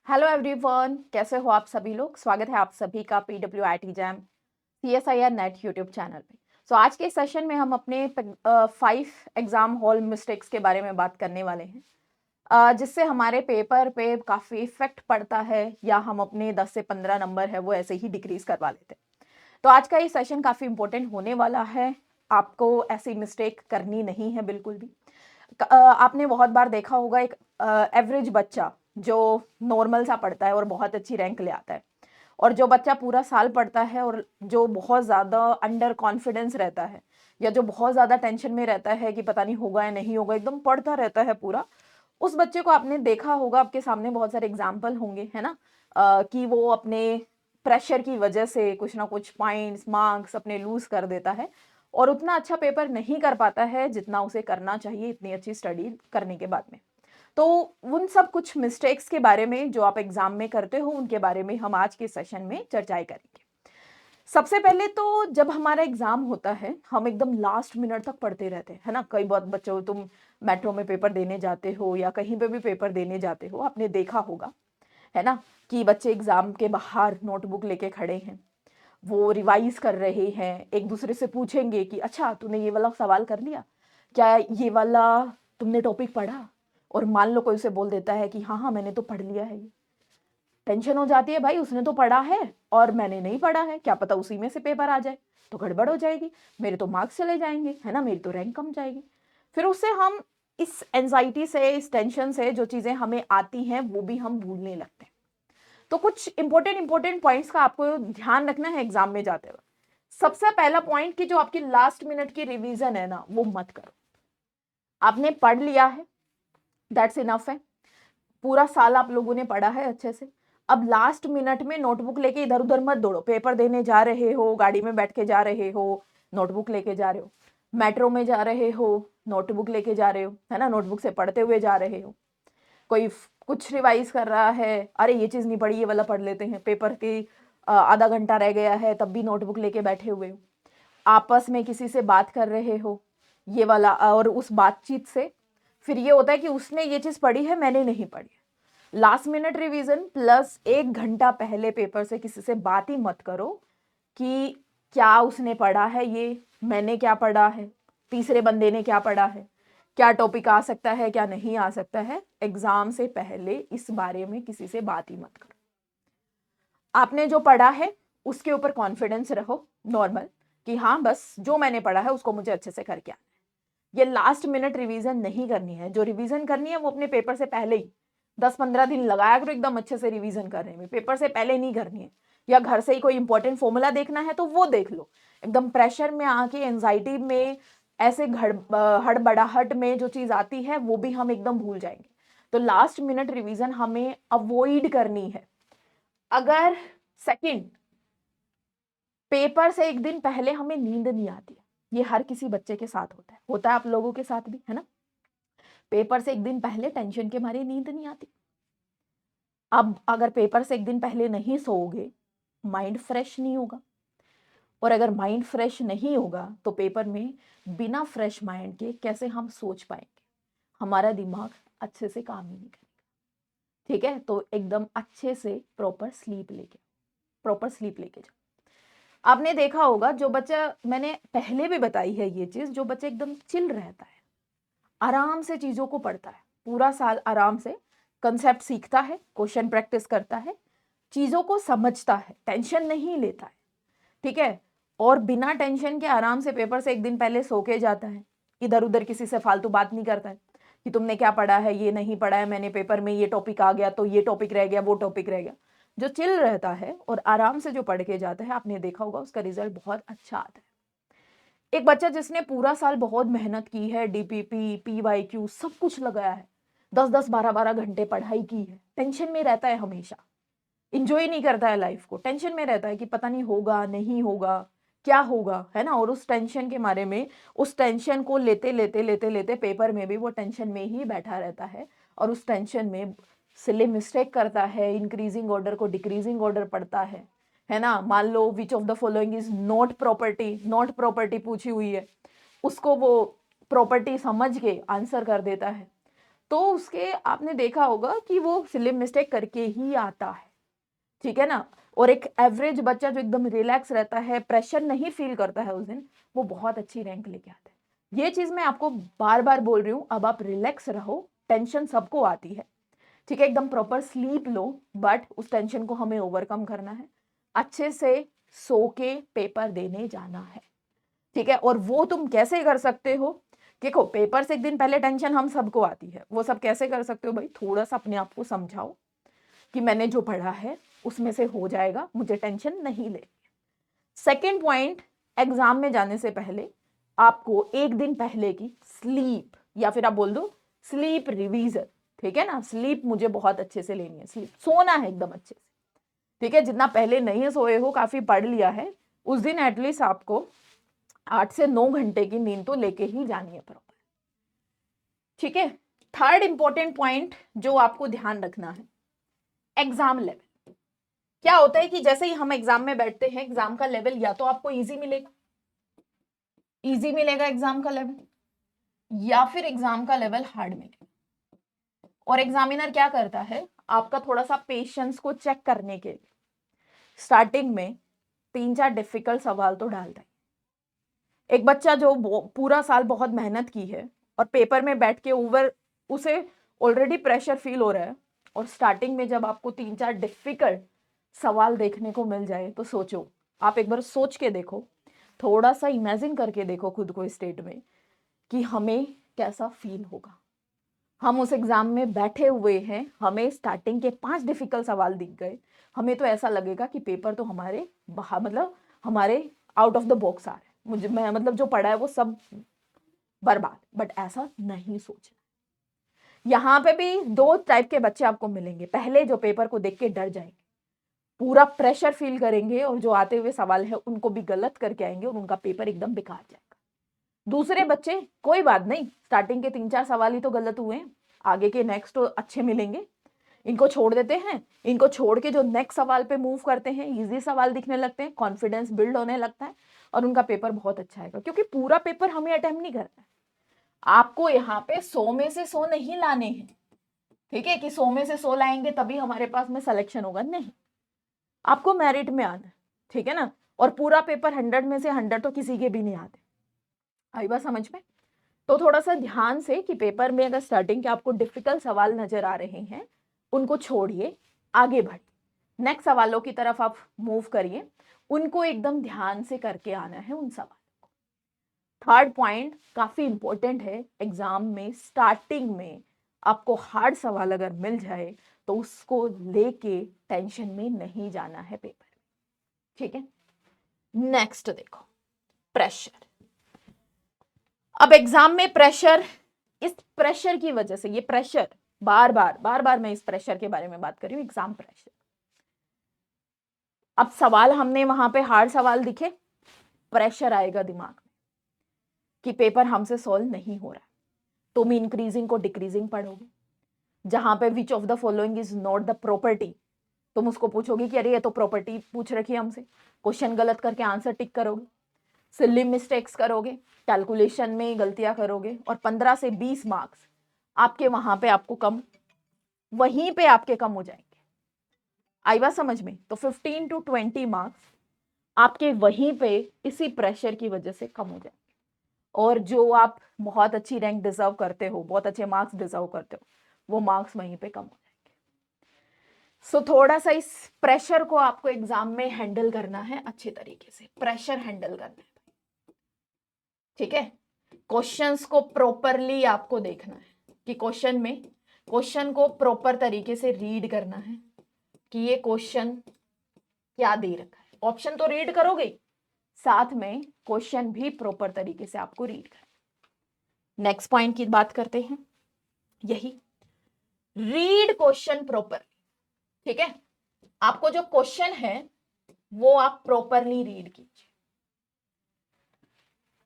Hello everyone, कैसे हो आप सभी लोग। स्वागत है आप सभी का PWIT jam CSIR net YouTube channel पे। आज के सेशन में हम अपने 5 एग्जाम हॉल मिस्टेक्स के बारे में बात करने वाले हैं, जिससे हमारे पेपर पे काफ़ी इफेक्ट पड़ता है या हम अपने 10 से 15 नंबर है वो ऐसे ही डिक्रीज करवा लेते हैं। तो आज का ये सेशन काफ़ी इंपॉर्टेंट होने वाला है। आपको ऐसी मिस्टेक करनी नहीं है बिल्कुल भी। आपने बहुत बार देखा होगा एक एवरेज बच्चा जो नॉर्मल सा पढ़ता है और बहुत अच्छी रैंक ले आता है, और जो बच्चा पूरा साल पढ़ता है और जो बहुत ज़्यादा अंडर कॉन्फिडेंस रहता है या जो बहुत ज़्यादा टेंशन में रहता है कि पता नहीं होगा या नहीं होगा, एकदम पढ़ता रहता है पूरा, उस बच्चे को आपने देखा होगा, आपके सामने बहुत सारे एग्जाम्पल होंगे, है ना। कि वो अपने प्रेशर की वजह से कुछ ना कुछ पॉइंट्स मार्क्स अपने लूज कर देता है और उतना अच्छा पेपर नहीं कर पाता है जितना उसे करना चाहिए इतनी अच्छी स्टडी करने के बाद में। तो उन सब कुछ मिस्टेक्स के बारे में जो आप एग्जाम में करते हो उनके बारे में हम आज के सेशन में चर्चाएं करेंगे। सबसे पहले तो जब हमारा एग्जाम होता है हम एकदम लास्ट मिनट तक पढ़ते रहते हैं, है ना। कई बहुत बच्चों, तुम मेट्रो में पेपर देने जाते हो या कहीं पे भी पेपर देने जाते हो, आपने देखा होगा, है ना, कि बच्चे एग्जाम के बाहर नोटबुक लेके खड़े हैं, वो रिवाइज कर रहे हैं, एक दूसरे से पूछेंगे कि अच्छा तूने ये वाला सवाल कर लिया, क्या ये वाला तुमने टॉपिक पढ़ा, और मान लो कोई उसे बोल देता है कि हाँ हाँ मैंने तो पढ़ लिया है। ये टेंशन हो जाती है, भाई उसने तो पढ़ा है और मैंने नहीं पढ़ा है, क्या पता उसी में से पेपर आ जाए तो गड़बड़ हो जाएगी, मेरे तो मार्क्स चले जाएंगे, है ना, मेरी तो रैंक कम जाएगी। फिर उससे हम इस एंजाइटी से, इस टेंशन से जो चीजें हमें आती हैं वो भी हम भूलने लगते हैं। तो कुछ इंपॉर्टेंट पॉइंट्स का आपको ध्यान रखना है एग्जाम में जाते हुए। सबसे पहला पॉइंट कि जो आपकी लास्ट मिनट की रिवीजन है ना, वो मत करो। आपने पढ़ लिया है, दैट्स इनफ है। पूरा साल आप लोगों ने पढ़ा है अच्छे से। अब लास्ट मिनट में नोटबुक लेके इधर उधर मत दौड़ो। पेपर देने जा रहे हो, गाड़ी में बैठ के जा रहे हो, नोटबुक लेके जा रहे हो, मेट्रो में जा रहे हो, नोटबुक लेके जा रहे हो, है ना, नोटबुक से पढ़ते हुए जा रहे हो। कोई कुछ रिवाइज कर रहा है, अरे ये चीज नहीं पढ़ी, ये वाला पढ़ लेते हैं, पेपर के आधा घंटा रह गया है तब भी नोटबुक लेके बैठे हुए हो। आपस में किसी से बात कर रहे हो, ये वाला, और उस बातचीत से फिर ये होता है कि उसने ये चीज पढ़ी है मैंने नहीं पढ़ी। लास्ट मिनट रिवीजन प्लस 1 घंटा पहले पेपर से किसी से बात ही मत करो कि क्या उसने पढ़ा है, ये मैंने क्या पढ़ा है, तीसरे बंदे ने क्या पढ़ा है, क्या टॉपिक आ सकता है क्या नहीं आ सकता है। एग्जाम से पहले इस बारे में किसी से बात ही मत करो। आपने जो पढ़ा है उसके ऊपर कॉन्फिडेंस रहो, नॉर्मल, कि हाँ बस जो मैंने पढ़ा है उसको मुझे अच्छे से करके आना है। ये लास्ट मिनट रिवीजन नहीं करनी है। जो रिवीजन करनी है वो अपने पेपर से पहले ही 10-15 दिन लगाया करो एकदम अच्छे से रिवीजन करने में, पेपर से पहले नहीं करनी है। या घर से ही कोई इंपॉर्टेंट फॉर्मूला देखना है तो वो देख लो। एकदम प्रेशर में आके, एंजाइटी में, ऐसे हड़बड़ाहट में जो चीज आती है वो भी हम एकदम भूल जाएंगे। तो लास्ट मिनट रिवीजन हमें अवॉइड करनी है। अगर सेकंड, पेपर से 1 दिन पहले हमें नींद नहीं आती है, ये हर किसी बच्चे के साथ होता है आप लोगों के साथ भी, है ना। पेपर से 1 दिन पहले टेंशन के मारे नींद नहीं आती। अब अगर पेपर से 1 दिन पहले नहीं सोओगे, माइंड फ्रेश नहीं होगा, और अगर माइंड फ्रेश नहीं होगा तो पेपर में बिना फ्रेश माइंड के कैसे हम सोच पाएंगे। हमारा दिमाग अच्छे से काम ही नहीं करेगा। ठीक है, तो एकदम अच्छे से प्रॉपर स्लीप लेके जाओ। आपने देखा होगा जो बच्चा, मैंने पहले भी बताई है ये चीज, जो बच्चा एकदम चिल रहता है, आराम से चीजों को पढ़ता है, पूरा साल आराम से कंसेप्ट सीखता है, क्वेश्चन प्रैक्टिस करता है, चीजों को समझता है, टेंशन नहीं लेता है, ठीक है, और बिना टेंशन के आराम से पेपर से 1 दिन पहले सो के जाता है, इधर उधर किसी से फालतू बात नहीं करता है कि तुमने क्या पढ़ा है, ये नहीं पढ़ा है मैंने, पेपर में ये टॉपिक आ गया तो ये टॉपिक रह गया, वो टॉपिक रह गया। जो चिल रहता है और आराम से जो पढ़ के जाता है, आपने देखा होगा उसका रिजल्ट बहुत अच्छा आता है। एक बच्चा जिसने पूरा साल बहुत मेहनत की है, डीपीपी, पीवाईक्यू सब कुछ लगाया है, 10-10, 12-12 घंटे पढ़ाई की है, टेंशन में रहता है हमेशा, इंजॉय नहीं करता है लाइफ को, टेंशन में रहता है कि पता नहीं होगा नहीं होगा, क्या होगा, है ना, और उस टेंशन के बारे में, उस टेंशन को लेते लेते लेते लेते पेपर में भी वो टेंशन में ही बैठा रहता है, और उस टेंशन में सिले मिस्टेक करता है, इंक्रीजिंग ऑर्डर को डिक्रीजिंग ऑर्डर पढ़ता है ना। मान लो which of the following is not property, not property पूछी हुई है, उसको वो प्रॉपर्टी समझ के आंसर कर देता है। तो उसके आपने देखा होगा कि वो सिली मिस्टेक करके ही आता है, ठीक है ना। और एक एवरेज बच्चा जो एकदम रिलैक्स रहता है, प्रेशर नहीं फील करता है उस दिन, वो बहुत अच्छी रैंक लेके आता है। ये चीज मैं आपको बार बार बोल रही हूँ, अब आप रिलैक्स रहो, टेंशन सबको आती है, ठीक है, एकदम प्रॉपर स्लीप लो, बट उस टेंशन को हमें ओवरकम करना है, अच्छे से सो के पेपर देने जाना है, ठीक है। और वो तुम कैसे कर सकते हो, देखो पेपर से एक दिन पहले टेंशन हम सबको आती है, वो सब कैसे कर सकते हो भाई, थोड़ा सा अपने आप को समझाओ कि मैंने जो पढ़ा है उसमें से हो जाएगा, मुझे टेंशन नहीं ले। सेकेंड पॉइंट, एग्जाम में जाने से पहले आपको एक दिन पहले की स्लीप, या फिर आप बोल दो स्लीप रिवीजन, ठीक है ना। स्लीप मुझे बहुत अच्छे से लेनी है, स्लीप सोना है एकदम अच्छे से, ठीक है। जितना पहले नहीं सोए हो, काफी पढ़ लिया है, उस दिन एटलीस्ट आपको 8 से 9 घंटे की नींद तो लेके ही जानी है प्रॉपर, ठीक है। थर्ड इंपॉर्टेंट पॉइंट जो आपको ध्यान रखना है, एग्जाम लेवल। क्या होता है कि जैसे ही हम एग्जाम में बैठते हैं, एग्जाम का लेवल या तो आपको इजी मिलेगा, एग्जाम का लेवल, या फिर एग्जाम का लेवल हार्ड मिलेगा। और एग्जामिनर क्या करता है, आपका थोड़ा सा पेशेंस को चेक करने के लिए स्टार्टिंग में 3-4 डिफिकल्ट सवाल तो डालता है। एक बच्चा जो पूरा साल बहुत मेहनत की है और पेपर में बैठ के उसे ऑलरेडी प्रेशर फील हो रहा है, और स्टार्टिंग में जब आपको 3-4 डिफिकल्ट सवाल देखने को मिल जाए, तो सोचो, आप एक बार सोच के देखो, थोड़ा सा इमेजिन करके देखो खुद को स्टेट में, कि हमें कैसा फील होगा। हम उस एग्जाम में बैठे हुए हैं, हमें स्टार्टिंग के 5 डिफिकल्ट सवाल दिख गए, हमें तो ऐसा लगेगा कि पेपर तो हमारे बाहर, मतलब हमारे आउट ऑफ द बॉक्स आ रहे हैं, मैं मतलब जो पढ़ा है वो सब बर्बाद। बट ऐसा नहीं सोचना। यहाँ पे भी 2 टाइप के बच्चे आपको मिलेंगे, पहले जो पेपर को देख के डर जाएंगे, पूरा प्रेशर फील करेंगे, और जो आते हुए सवाल है उनको भी गलत करके आएंगे और उनका पेपर एकदम बेकार जाएगा। दूसरे बच्चे, कोई बात नहीं, स्टार्टिंग के 3-4 सवाल ही तो गलत हुए हैं, आगे के नेक्स्ट तो अच्छे मिलेंगे, इनको छोड़ देते हैं, इनको छोड़ के जो नेक्स्ट सवाल पे मूव करते हैं, इजी सवाल दिखने लगते हैं, कॉन्फिडेंस बिल्ड होने लगता है, और उनका पेपर बहुत अच्छा आएगा। क्योंकि पूरा पेपर हमें अटेम्प्ट नहीं करना है, आपको यहाँ पे 100 में से 100 नहीं लाने हैं, ठीक है, कि 100 में से 100 लाएंगे तभी हमारे पास में सिलेक्शन होगा, नहीं, आपको मेरिट में आना है, ठीक है ना। और पूरा पेपर 100 में से 100 तो किसी के भी नहीं आते, आई बात समझ में। तो थोड़ा सा ध्यान से कि पेपर में अगर स्टार्टिंग के आपको डिफिकल्ट सवाल नजर आ रहे हैं, उनको छोड़िए, आगे बढ़िए, नेक्स्ट सवालों की तरफ आप मूव करिए, उनको एकदम ध्यान से करके आना है उन सवालों को। थर्ड पॉइंट काफी इंपॉर्टेंट है, एग्जाम में स्टार्टिंग में आपको हार्ड सवाल अगर मिल जाए तो उसको लेके टेंशन में नहीं जाना है पेपर में, ठीक है। नेक्स्ट देखो, प्रेशर। अब एग्जाम में प्रेशर, इस प्रेशर की वजह से, ये प्रेशर बार बार मैं इस प्रेशर के बारे में बात कर रही हूँ, एग्जाम प्रेशर। अब सवाल हमने वहां पे हार्ड सवाल दिखे, प्रेशर आएगा दिमाग में कि पेपर हमसे सॉल्व नहीं हो रहा, तुम इंक्रीजिंग को डिक्रीजिंग पढ़ोगे, जहां पे विच of the following is not the property, तुम उसको पूछोगे कि अरे ये तो प्रॉपर्टी पूछ रखी है हमसे, क्वेश्चन गलत करके आंसर टिक करोगे, सिली मिस्टेक्स करोगे, कैलकुलेशन में गलतियां करोगे, और 15 से 20 मार्क्स आपके वहां पे आपको कम, वहीं पे आपके कम हो जाएंगे, आई बात समझ में। तो 15 to 20 मार्क्स आपके वहीं पे इसी प्रेशर की वजह से कम हो जाएंगे, और जो आप बहुत अच्छी रैंक डिजर्व करते हो, बहुत अच्छे मार्क्स डिजर्व करते हो, वो मार्क्स वहीं पे कम हो जाएंगे। सो थोड़ा सा इस प्रेशर को आपको एग्जाम में हैंडल करना है अच्छे तरीके से, प्रेशर हैंडल करना है, ठीक है। क्वेश्चंस को प्रॉपरली आपको देखना है कि क्वेश्चन को प्रॉपर तरीके से रीड करना है कि ये क्वेश्चन क्या दे रखा है, ऑप्शन तो रीड करोगे, साथ में क्वेश्चन भी प्रॉपर तरीके से आपको रीड करना। नेक्स्ट पॉइंट की बात करते हैं, यही रीड क्वेश्चन प्रॉपर, ठीक है। आपको जो क्वेश्चन है वो आप प्रॉपरली रीड कीजिए।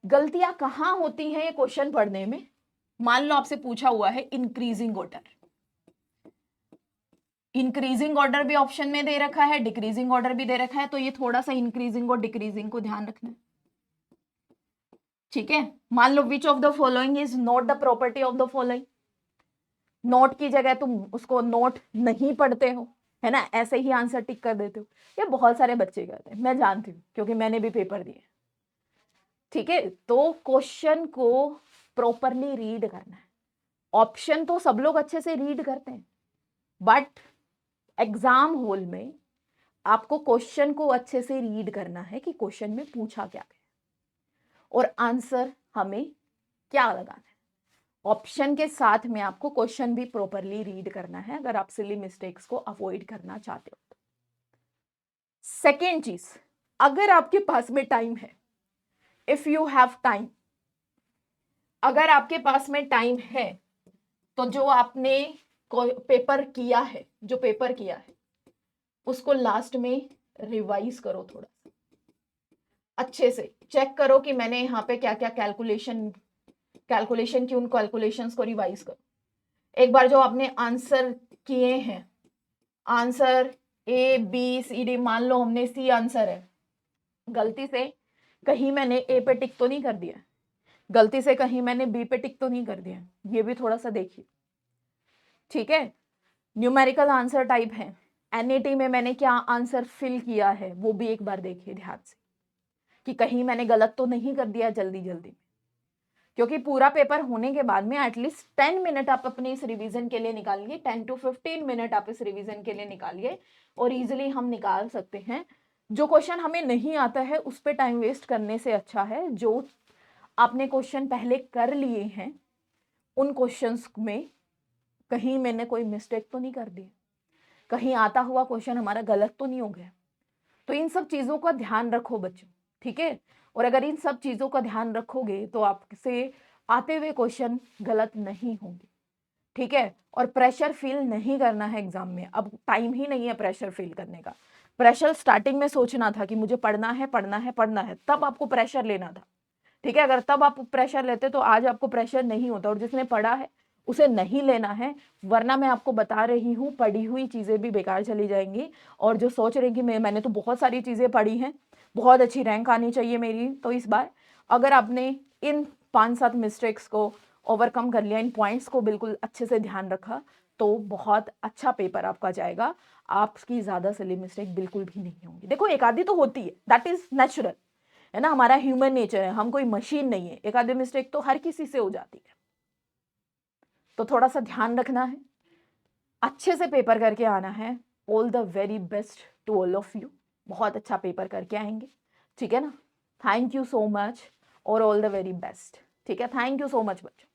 गलतियां कहां होती हैं ये क्वेश्चन पढ़ने में, मान लो आपसे पूछा हुआ है इंक्रीजिंग ऑर्डर, इंक्रीजिंग ऑर्डर भी ऑप्शन में दे रखा है, डिक्रीजिंग ऑर्डर भी दे रखा है, तो ये थोड़ा सा इंक्रीजिंग और डिक्रीजिंग को ध्यान रखना है, ठीक है। मान लो which of the following is not the property of the following, not की जगह तुम उसको नोट नहीं पढ़ते हो, है ना, ऐसे ही आंसर टिक कर देते हो। ये बहुत सारे बच्चे करते हैं, मैं जानती हूँ क्योंकि मैंने भी पेपर दिए। ठीक है, तो क्वेश्चन को प्रॉपरली रीड करना है। ऑप्शन तो सब लोग अच्छे से रीड करते हैं, बट एग्जाम हॉल में आपको क्वेश्चन को अच्छे से रीड करना है कि क्वेश्चन में पूछा क्या है और आंसर हमें क्या लगाना है। ऑप्शन के साथ में आपको क्वेश्चन भी प्रॉपरली रीड करना है अगर आप सिली मिस्टेक्स को अवॉइड करना चाहते हो तो। सेकेंड चीज, अगर आपके पास में टाइम है, इफ यू हैव टाइम, अगर आपके पास में टाइम है तो जो आपने पेपर किया है, जो पेपर किया है उसको लास्ट में रिवाइज करो, थोड़ा सा अच्छे से चेक करो कि मैंने यहाँ पे क्या क्या कैलकुलेशन की, उन कैलकुलेशंस को रिवाइज करो। एक बार जो आपने आंसर किए हैं, answer A B C D, मान लो हमने सी आंसर है, गलती से कहीं मैंने ए पे टिक तो नहीं कर दिया, गलती से कहीं मैंने बी पे टिक तो नहीं कर दिया, ये भी थोड़ा सा देखिए। ठीक है, न्यूमेरिकल आंसर टाइप है, एनईटी में मैंने क्या आंसर फिल किया है वो भी एक बार देखिए ध्यान से कि कहीं मैंने गलत तो नहीं कर दिया जल्दी जल्दी। क्योंकि पूरा पेपर होने के बाद में एटलीस्ट 10 मिनट आप अपने इस रिवीजन के लिए निकालिए, 10 to 15 मिनट आप इस रिवीजन के लिए निकालिए और इजीली हम निकाल सकते हैं। जो क्वेश्चन हमें नहीं आता है उस पर टाइम वेस्ट करने से अच्छा है जो आपने क्वेश्चन पहले कर लिए हैं उन क्वेश्चंस में कहीं मैंने कोई मिस्टेक तो नहीं कर दी, कहीं आता हुआ क्वेश्चन हमारा गलत तो नहीं हो गया। तो इन सब चीजों का ध्यान रखो बच्चों, ठीक है। और अगर इन सब चीजों का ध्यान रखोगे तो आपसे आते हुए क्वेश्चन गलत नहीं होंगे, ठीक है। और प्रेशर फील नहीं करना है एग्जाम में, अब टाइम ही नहीं है प्रेशर फील करने का। प्रेशर स्टार्टिंग में सोचना था कि मुझे पढ़ना है पढ़ना है पढ़ना है, तब आपको प्रेशर लेना था, ठीक है। अगर तब आप प्रेशर लेते तो आज आपको प्रेशर नहीं होता, और जिसने पढ़ा है उसे नहीं लेना है, वरना मैं आपको बता रही हूँ पढ़ी हुई चीज़ें भी बेकार चली जाएंगी। और जो सोच रहे हैं कि मैंने तो बहुत सारी चीज़ें पढ़ी हैं, बहुत अच्छी रैंक आनी चाहिए मेरी, तो इस बार अगर आपने इन 5-7 मिस्टेक्स को ओवरकम कर लिया, इन पॉइंट्स को बिल्कुल अच्छे से ध्यान रखा, तो बहुत अच्छा पेपर आपका जाएगा। आपकी ज़्यादा सिली मिस्टेक बिल्कुल भी नहीं होंगी। देखो एक आधी तो होती है, दैट इज नेचुरल, है ना, हमारा ह्यूमन नेचर है, हम कोई मशीन नहीं है, एक आधी मिस्टेक तो हर किसी से हो जाती है। तो थोड़ा सा ध्यान रखना है, अच्छे से पेपर करके आना है। All the very best to all of you, बहुत अच्छा पेपर करके आएंगे, ठीक है ना। थैंक यू सो मच और ऑल द वेरी बेस्ट, ठीक है। थैंक यू सो मच बच्चों।